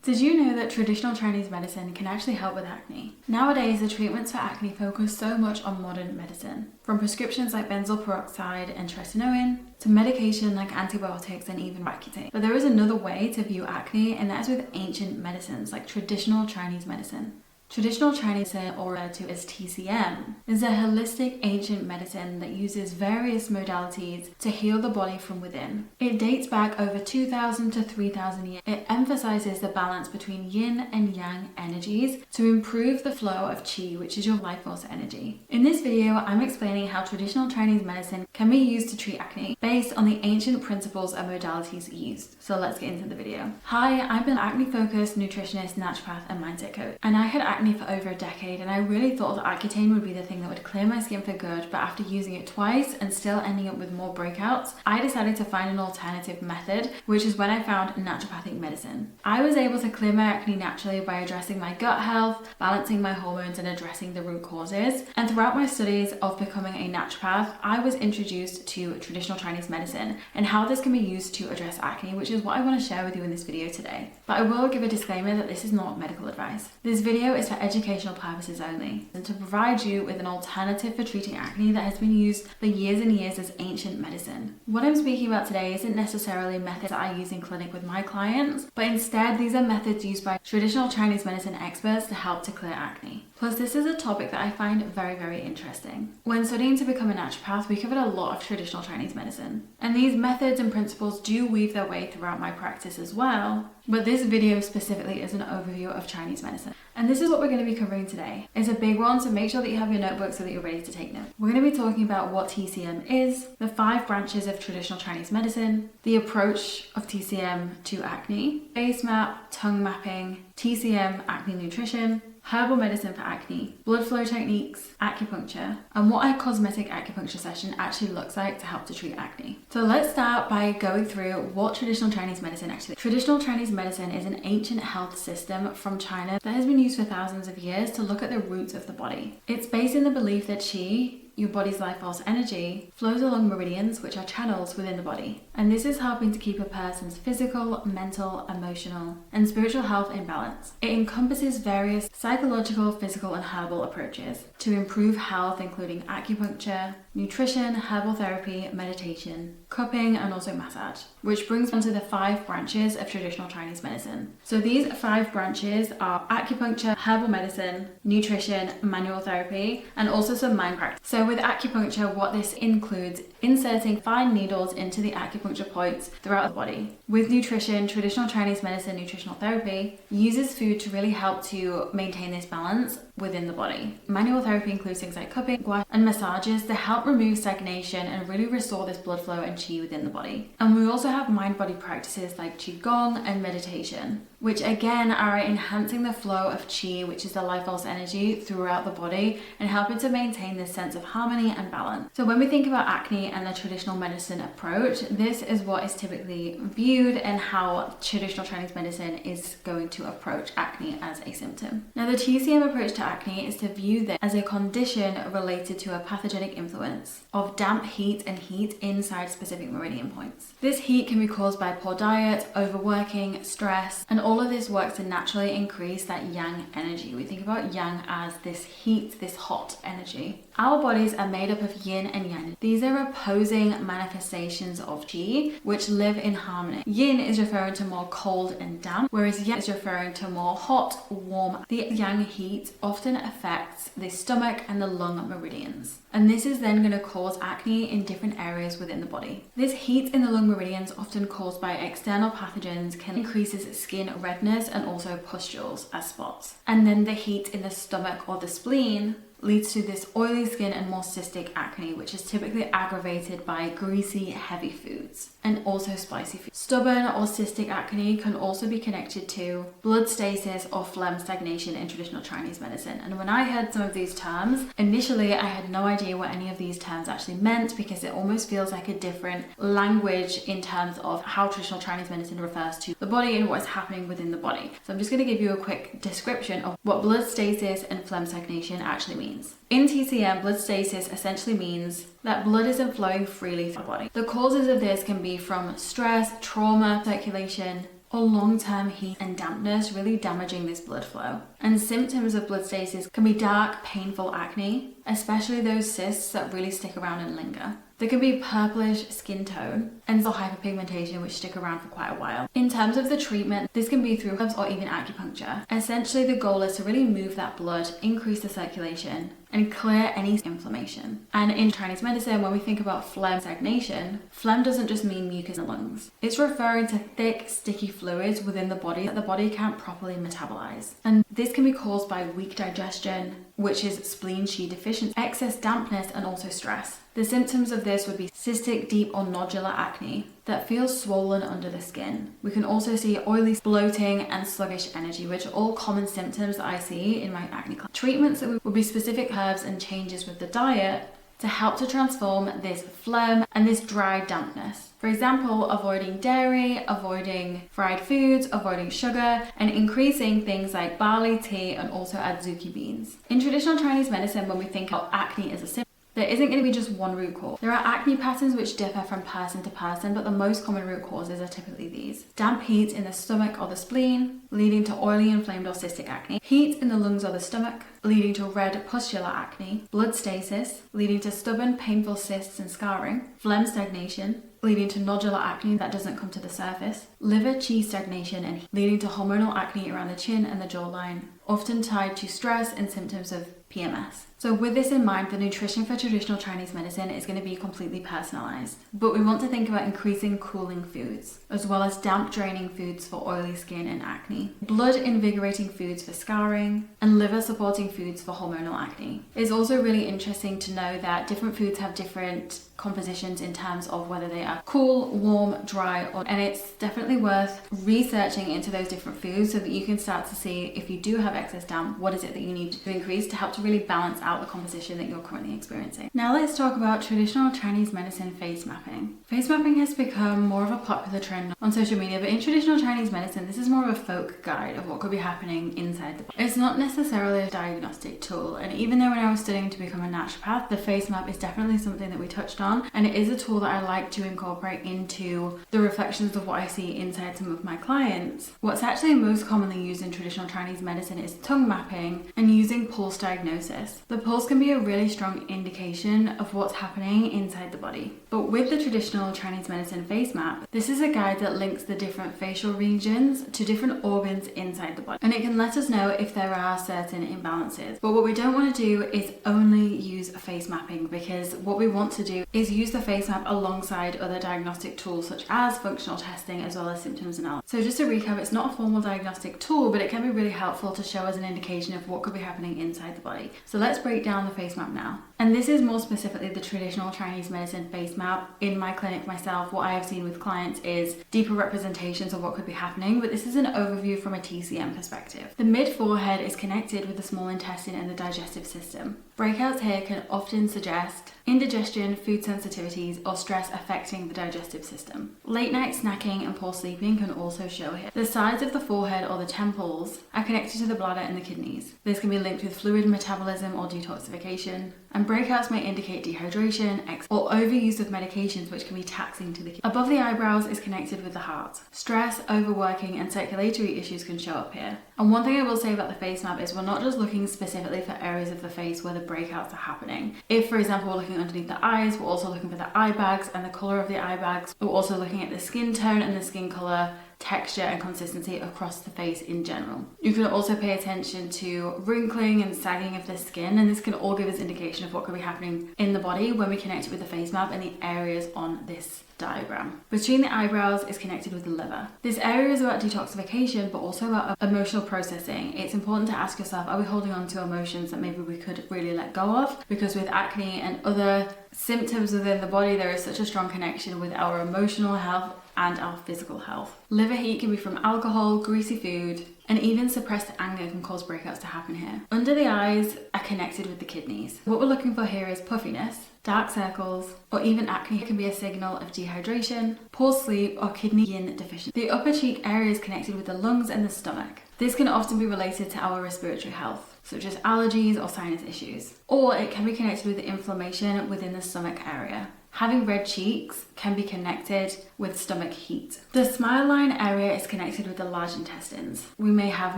Did you know that traditional Chinese medicine can actually help with acne? Nowadays, the treatments for acne focus so much on modern medicine, from prescriptions like benzoyl peroxide and tretinoin, to medication like antibiotics and even Accutane. But there is another way to view acne, and that is with ancient medicines like traditional Chinese medicine. Traditional Chinese medicine, or referred to as TCM, is a holistic ancient medicine that uses various modalities to heal the body from within. It dates back over 2,000 to 3,000 years. It emphasizes the balance between yin and yang energies to improve the flow of qi, which is your life force energy. In this video, I'm explaining how traditional Chinese medicine can be used to treat acne based on the ancient principles and modalities used. So let's get into the video. Hi, I'm an acne-focused nutritionist, naturopath, and mindset coach, and I had acne for over a decade, and I really thought that Accutane would be the thing that would clear my skin for good, but after using it twice and still ending up with more breakouts, I decided to find an alternative method, which is when I found naturopathic medicine. I was able to clear my acne naturally by addressing my gut health, balancing my hormones, and addressing the root causes. And throughout my studies of becoming a naturopath, I was introduced to traditional Chinese medicine and how this can be used to address acne, which is what I want to share with you in this video today. But I will give a disclaimer that this is not medical advice. This video is for educational purposes only, and to provide you with an alternative for treating acne that has been used for years and years as ancient medicine. What I'm speaking about today isn't necessarily methods that I use in clinic with my clients, but instead these are methods used by traditional Chinese medicine experts to help to clear acne. Plus, this is a topic that I find very, very interesting. When studying to become a naturopath, we covered a lot of traditional Chinese medicine, and these methods and principles do weave their way throughout my practice as well, but this video specifically is an overview of Chinese medicine. And this is what we're going to be covering today. It's a big one, so make sure that you have your notebook so that you're ready to take notes. We're going to be talking about what TCM is, the 5 branches of traditional Chinese medicine, the approach of TCM to acne, face map, tongue mapping, TCM acne nutrition, herbal medicine for acne, blood flow techniques, acupuncture, and what a cosmetic acupuncture session actually looks like to help to treat acne. So let's start by going through what traditional Chinese medicine actually is. Traditional Chinese medicine is an ancient health system from China that has been used for thousands of years to look at the roots of the body. It's based in the belief that qi, your body's life force energy, flows along meridians, which are channels within the body. And this is helping to keep a person's physical, mental, emotional, and spiritual health in balance. It encompasses various psychological, physical, and herbal approaches to improve health, including acupuncture, nutrition, herbal therapy, meditation, cupping, and also massage, which brings on to the 5 branches of traditional Chinese medicine. So these 5 branches are acupuncture, herbal medicine, nutrition, manual therapy, and also some mind practice. So with acupuncture, what this includes inserting fine needles into the acupuncture points throughout the body. With nutrition, traditional Chinese medicine nutritional therapy uses food to really help to maintain this balance within the body. Manual therapy includes things like cupping, gua sha, and massages to help remove stagnation and really restore this blood flow and qi within the body. And we also have mind-body practices like qigong and meditation, which again are enhancing the flow of qi, which is the life force energy, throughout the body and helping to maintain this sense of harmony and balance. So when we think about acne and the traditional medicine approach, this is what is typically viewed and how traditional Chinese medicine is going to approach acne as a symptom. Now, the TCM approach to acne is to view this as a condition related to a pathogenic influence of damp heat and heat inside specific meridian points. This heat can be caused by poor diet, overworking, stress, and all of this works to naturally increase that yang energy. We think about yang as this heat, this hot energy. Our bodies are made up of yin and yang. These are opposing manifestations of qi, which live in harmony. Yin is referring to more cold and damp, whereas yang is referring to more hot, warm. The yang heat often affects the stomach and the lung meridians, and this is then going to cause acne in different areas within the body. This heat in the lung meridians, often caused by external pathogens, can increases skin redness and also pustules as spots. And then the heat in the stomach or the spleen leads to this oily skin and more cystic acne, which is typically aggravated by greasy, heavy foods and also spicy foods. Stubborn or cystic acne can also be connected to blood stasis or phlegm stagnation in traditional Chinese medicine. And when I heard some of these terms, initially I had no idea what any of these terms actually meant, because it almost feels like a different language in terms of how traditional Chinese medicine refers to the body and what's happening within the body. So I'm just going to give you a quick description of what blood stasis and phlegm stagnation actually means. In TCM, blood stasis essentially means that blood isn't flowing freely through the body. The causes of this can be from stress, trauma, circulation, or long-term heat and dampness really damaging this blood flow. And symptoms of blood stasis can be dark, painful acne, especially those cysts that really stick around and linger. There can be purplish skin tone and hyperpigmentation which stick around for quite a while. In terms of the treatment, this can be through herbs or even acupuncture. Essentially, the goal is to really move that blood, increase the circulation, and clear any inflammation. And in Chinese medicine, when we think about phlegm stagnation, phlegm doesn't just mean mucus in the lungs. It's referring to thick, sticky fluids within the body that the body can't properly metabolize. And this can be caused by weak digestion, which is spleen Qi deficiency, excess dampness, and also stress. The symptoms of this would be cystic, deep, or nodular acne that feels swollen under the skin. We can also see oily, bloating, and sluggish energy, which are all common symptoms that I see in my acne clients. Treatments that would be specific herbs and changes with the diet to help to transform this phlegm and this dry dampness. For example, avoiding dairy, avoiding fried foods, avoiding sugar, and increasing things like barley tea and also adzuki beans. In traditional Chinese medicine, when we think of acne as a symptom, there isn't going to be just one root cause. There are acne patterns which differ from person to person, but the most common root causes are typically these. Damp heat in the stomach or the spleen, leading to oily, inflamed, or cystic acne. Heat in the lungs or the stomach, leading to red pustular acne. Blood stasis, leading to stubborn, painful cysts and scarring. Phlegm stagnation, leading to nodular acne that doesn't come to the surface. Liver qi stagnation and leading to hormonal acne around the chin and the jawline, often tied to stress and symptoms of PMS. So with this in mind, the nutrition for traditional Chinese medicine is going to be completely personalized. But we want to think about increasing cooling foods, as well as damp draining foods for oily skin and acne, blood invigorating foods for scarring, and liver supporting foods for hormonal acne. It's also really interesting to know that different foods have different compositions in terms of whether they are cool, warm, dry, and it's definitely worth researching into those different foods so that you can start to see if you do have excess damp, what is it that you need to increase to help to really balance out the composition that you're currently experiencing. Now let's talk about traditional Chinese medicine face mapping. Face mapping has become more of a popular trend on social media, but in traditional Chinese medicine, this is more of a folk guide of what could be happening inside the body. It's not necessarily a diagnostic tool, and even though when I was studying to become a naturopath, the face map is definitely something that we touched on, and it is a tool that I like to incorporate into the reflections of what I see inside some of my clients. What's actually most commonly used in traditional Chinese medicine is tongue mapping and using pulse diagnosis. The pulse can be a really strong indication of what's happening inside the body. But with the traditional Chinese medicine face map, this is a guide that links the different facial regions to different organs inside the body. And it can let us know if there are certain imbalances. But what we don't want to do is only use face mapping, because what we want to do is use the face map alongside other diagnostic tools such as functional testing as well as symptoms analysis. So just to recap, it's not a formal diagnostic tool, but it can be really helpful to show us an indication of what could be happening inside the body. So let's break down the face map now. And this is more specifically the traditional Chinese medicine face map. In my clinic myself, what I have seen with clients is deeper representations of what could be happening, but this is an overview from a TCM perspective. The mid-forehead is connected with the small intestine and the digestive system. Breakouts here can often suggest indigestion, food sensitivities, or stress affecting the digestive system. Late night snacking and poor sleeping can also show here. The sides of the forehead or the temples are connected to the bladder and the kidneys. This can be linked with fluid metabolism or detoxification. And breakouts may indicate dehydration, or overuse of medications which can be taxing to the kidneys. Above the eyebrows is connected with the heart. Stress, overworking, and circulatory issues can show up here. And one thing I will say about the face map is we're not just looking specifically for areas of the face where the breakouts are happening. If, for example, we're looking underneath the eyes, we're also looking for the eye bags and the colour of the eye bags. We're also looking at the skin tone and the skin colour, texture and consistency across the face in general. You can also pay attention to wrinkling and sagging of the skin, and this can all give us indication of what could be happening in the body when we connect it with the face map and the areas on this diagram. Between the eyebrows is connected with the liver. This area is about detoxification, but also about emotional processing. It's important to ask yourself, are we holding on to emotions that maybe we could really let go of? Because with acne and other symptoms within the body, there is such a strong connection with our emotional health and our physical health. Liver heat can be from alcohol, greasy food, and even suppressed anger can cause breakouts to happen here. Under the eyes are connected with the kidneys. What we're looking for here is puffiness, dark circles, or even acne can be a signal of dehydration, poor sleep, or kidney yin deficiency. The upper cheek area is connected with the lungs and the stomach. This can often be related to our respiratory health, such as allergies or sinus issues, or it can be connected with inflammation within the stomach area. Having red cheeks can be connected with stomach heat. The smile line area is connected with the large intestines. We may have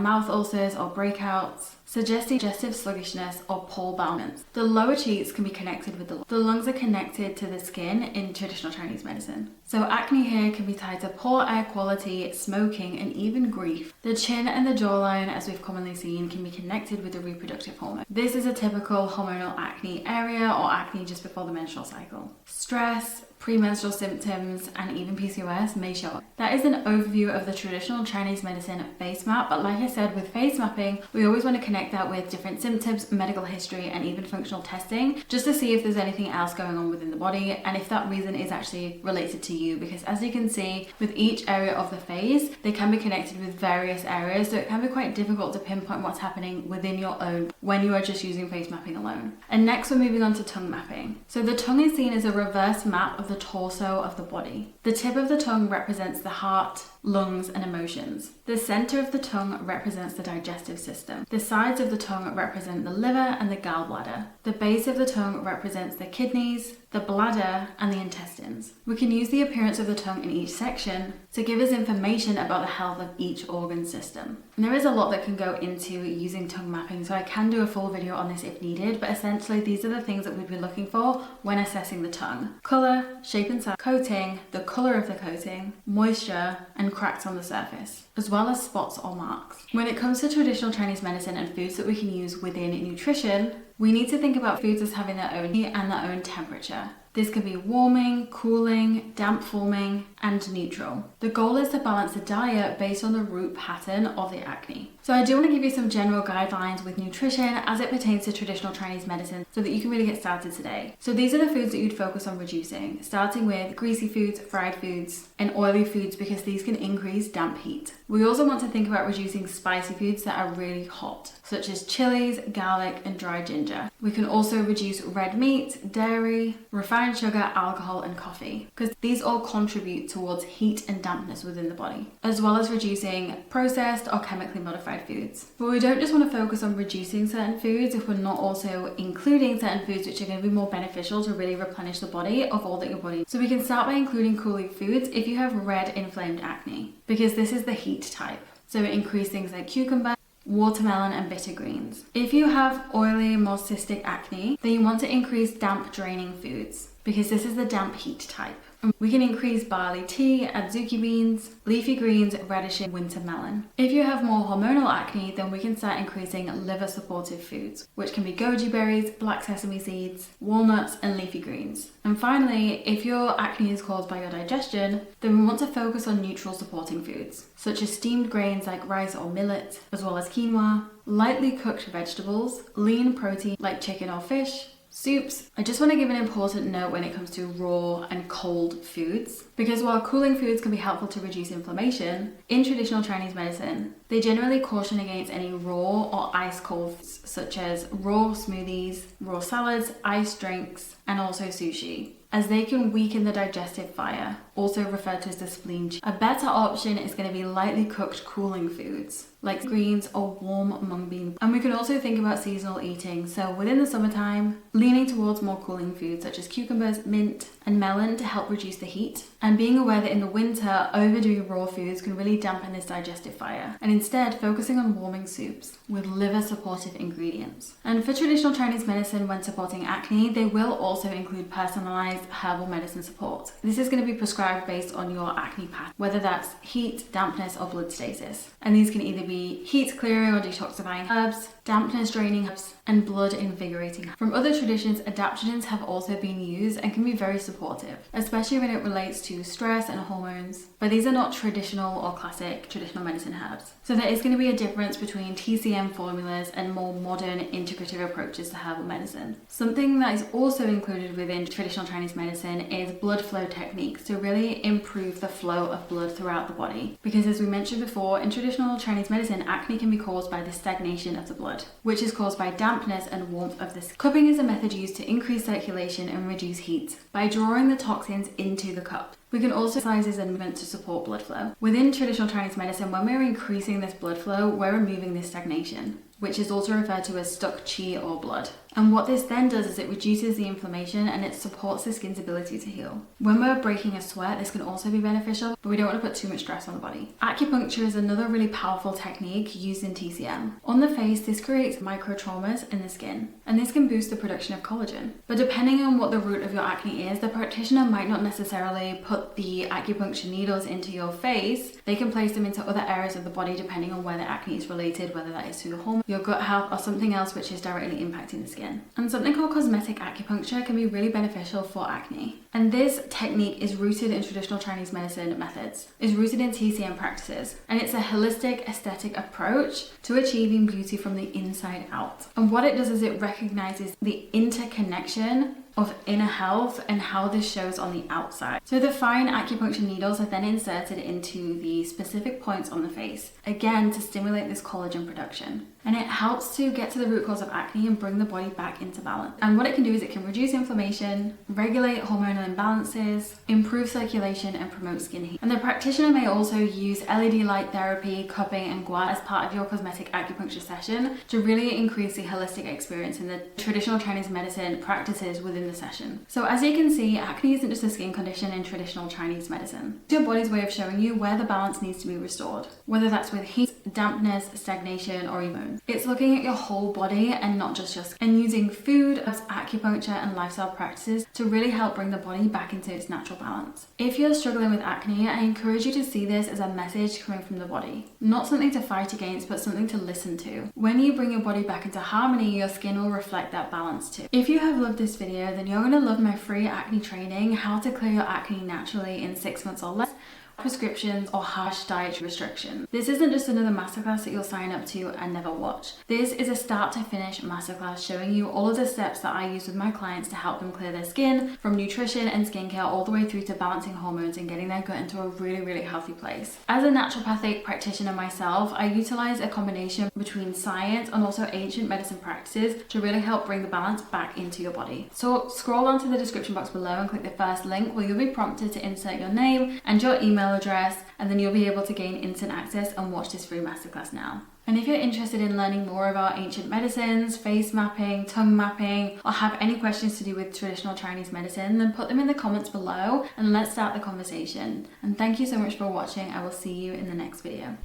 mouth ulcers or breakouts, suggesting digestive sluggishness or poor balance. The lower cheeks can be connected with the lungs are connected to the skin in traditional Chinese medicine. So acne here can be tied to poor air quality, smoking, and even grief. The chin and the jawline, as we've commonly seen, can be connected with the reproductive hormone. This is a typical hormonal acne area or acne just before the menstrual cycle. Stress, premenstrual symptoms, and even PCOS may show up. That is an overview of the traditional Chinese medicine face map, but like I said, with face mapping, we always want to connect that with different symptoms, medical history, and even functional testing, just to see if there's anything else going on within the body and if that reason is actually related to you, because as you can see, with each area of the face, they can be connected with various areas, so it can be quite difficult to pinpoint what's happening within your own when you are just using face mapping alone. And next, we're moving on to tongue mapping. So the tongue is seen as a reverse map of the torso of the body. The tip of the tongue represents the heart, lungs, and emotions. The center of the tongue represents the digestive system. The sides of the tongue represent the liver and the gallbladder. The base of the tongue represents the kidneys, the bladder, and the intestines. We can use the appearance of the tongue in each section to give us information about the health of each organ system. And there is a lot that can go into using tongue mapping, so I can do a full video on this if needed, but essentially these are the things that we'd be looking for when assessing the tongue. Color, shape and size, coating, the color of the coating, moisture, and cracks on the surface, as well as spots or marks. When it comes to traditional Chinese medicine and foods that we can use within nutrition, we need to think about foods as having their own heat and their own temperature. This can be warming, cooling, damp forming, and neutral. The goal is to balance the diet based on the root pattern of the acne. So I do want to give you some general guidelines with nutrition as it pertains to traditional Chinese medicine so that you can really get started today. So these are the foods that you'd focus on reducing, starting with greasy foods, fried foods, and oily foods because these can increase damp heat. We also want to think about reducing spicy foods that are really hot, such as chilies, garlic, and dry ginger. We can also reduce red meat, dairy, refined sugar, alcohol, and coffee, because these all contribute towards heat and dampness within the body, as well as reducing processed or chemically modified foods. But we don't just want to focus on reducing certain foods if we're not also including certain foods which are going to be more beneficial to really replenish the body of all that your body needs. So we can start by including cooling foods if you have red inflamed acne, because this is the heat type. So it increases things like cucumber, watermelon, and bitter greens. If you have oily, more cystic acne, then you want to increase damp draining foods, because this is the damp heat type. We can increase barley tea, adzuki beans, leafy greens, radishes, winter melon. If you have more hormonal acne, then we can start increasing liver supportive foods, which can be goji berries, black sesame seeds, walnuts, and leafy greens. And finally, if your acne is caused by your digestion, then we want to focus on neutral supporting foods, such as steamed grains like rice or millet, as well as quinoa, lightly cooked vegetables, lean protein like chicken or fish, soups. I just want to give an important note when it comes to raw and cold foods, because while cooling foods can be helpful to reduce inflammation, in traditional Chinese medicine, they generally caution against any raw or ice cold foods, such as raw smoothies, raw salads, iced drinks, and also sushi, as they can weaken the digestive fire, also referred to as the spleen. A better option is going to be lightly cooked cooling foods, like greens or warm mung bean. And we can also think about seasonal eating. So within the summertime, leaning towards more cooling foods such as cucumbers, mint, and melon to help reduce the heat. And being aware that in the winter, overdoing raw foods can really dampen this digestive fire. And instead, focusing on warming soups with liver supportive ingredients. And for traditional Chinese medicine, when supporting acne, they will also include personalized herbal medicine support. This is going to be prescribed based on your acne path, whether that's heat, dampness, or blood stasis. And these can either be heat clearing or detoxifying herbs, dampness draining herbs, and blood invigorating. From other traditions, adaptogens have also been used and can be very supportive, especially when it relates to stress and hormones. But these are not traditional or classic traditional medicine herbs. So there is going to be a difference between TCM formulas and more modern integrative approaches to herbal medicine. Something that is also included within traditional Chinese medicine is blood flow techniques to really improve the flow of blood throughout the body. Because as we mentioned before, in traditional Chinese medicine, acne can be caused by the stagnation of the blood, which is caused by dampness and warmth of the skin. Cupping is a method used to increase circulation and reduce heat by drawing the toxins into the cup. We can also exercises and movement to support blood flow. Within traditional Chinese medicine, when we're increasing this blood flow, we're removing this stagnation. which is also referred to as stuck qi or blood. And what this then does is it reduces the inflammation and it supports the skin's ability to heal. When we're breaking a sweat, this can also be beneficial, but we don't want to put too much stress on the body. Acupuncture is another really powerful technique used in TCM. On the face, this creates micro traumas in the skin, and this can boost the production of collagen. But depending on what the root of your acne is, the practitioner might not necessarily put the acupuncture needles into your face. They can place them into other areas of the body depending on where the acne is related, whether that is to your hormone, your gut health, or something else which is directly impacting the skin. And something called cosmetic acupuncture can be really beneficial for acne. And this technique is rooted in traditional Chinese medicine methods, is rooted in TCM practices, and it's a holistic aesthetic approach to achieving beauty from the inside out. And what it does is it recognizes the interconnection of inner health and how this shows on the outside. So the fine acupuncture needles are then inserted into the specific points on the face, again to stimulate this collagen production. And it helps to get to the root cause of acne and bring the body back into balance. And what it can do is it can reduce inflammation, regulate hormonal imbalances, improve circulation, and promote skin heat. And the practitioner may also use LED light therapy, cupping, and gua as part of your cosmetic acupuncture session to really increase the holistic experience in the traditional Chinese medicine practices within the session. So as you can see, acne isn't just a skin condition in traditional Chinese medicine. It's your body's way of showing you where the balance needs to be restored, whether that's with heat, dampness, stagnation, or emotion. It's looking at your whole body and not just your skin, and using food, acupuncture, and lifestyle practices to really help bring the body back into its natural balance. If you're struggling with acne, I encourage you to see this as a message coming from the body, not something to fight against, but something to listen to. When you bring your body back into harmony, your skin will reflect that balance too. If you have loved this video, then you're going to love my free acne training, how to clear your acne naturally in 6 months or less, prescriptions, or harsh dietary restrictions. This isn't just another masterclass that you'll sign up to and never watch. This is a start to finish masterclass showing you all of the steps that I use with my clients to help them clear their skin, from nutrition and skincare all the way through to balancing hormones and getting their gut into a really, really healthy place. As a naturopathic practitioner myself, I utilize a combination between science and also ancient medicine practices to really help bring the balance back into your body. So scroll down to the description box below and click the first link where you'll be prompted to insert your name and your email address, and then you'll be able to gain instant access and watch this free masterclass now. And if you're interested in learning more about ancient medicines, face mapping, tongue mapping, or have any questions to do with traditional Chinese medicine, then put them in the comments below and let's start the conversation. And thank you so much for watching. I will see you in the next video.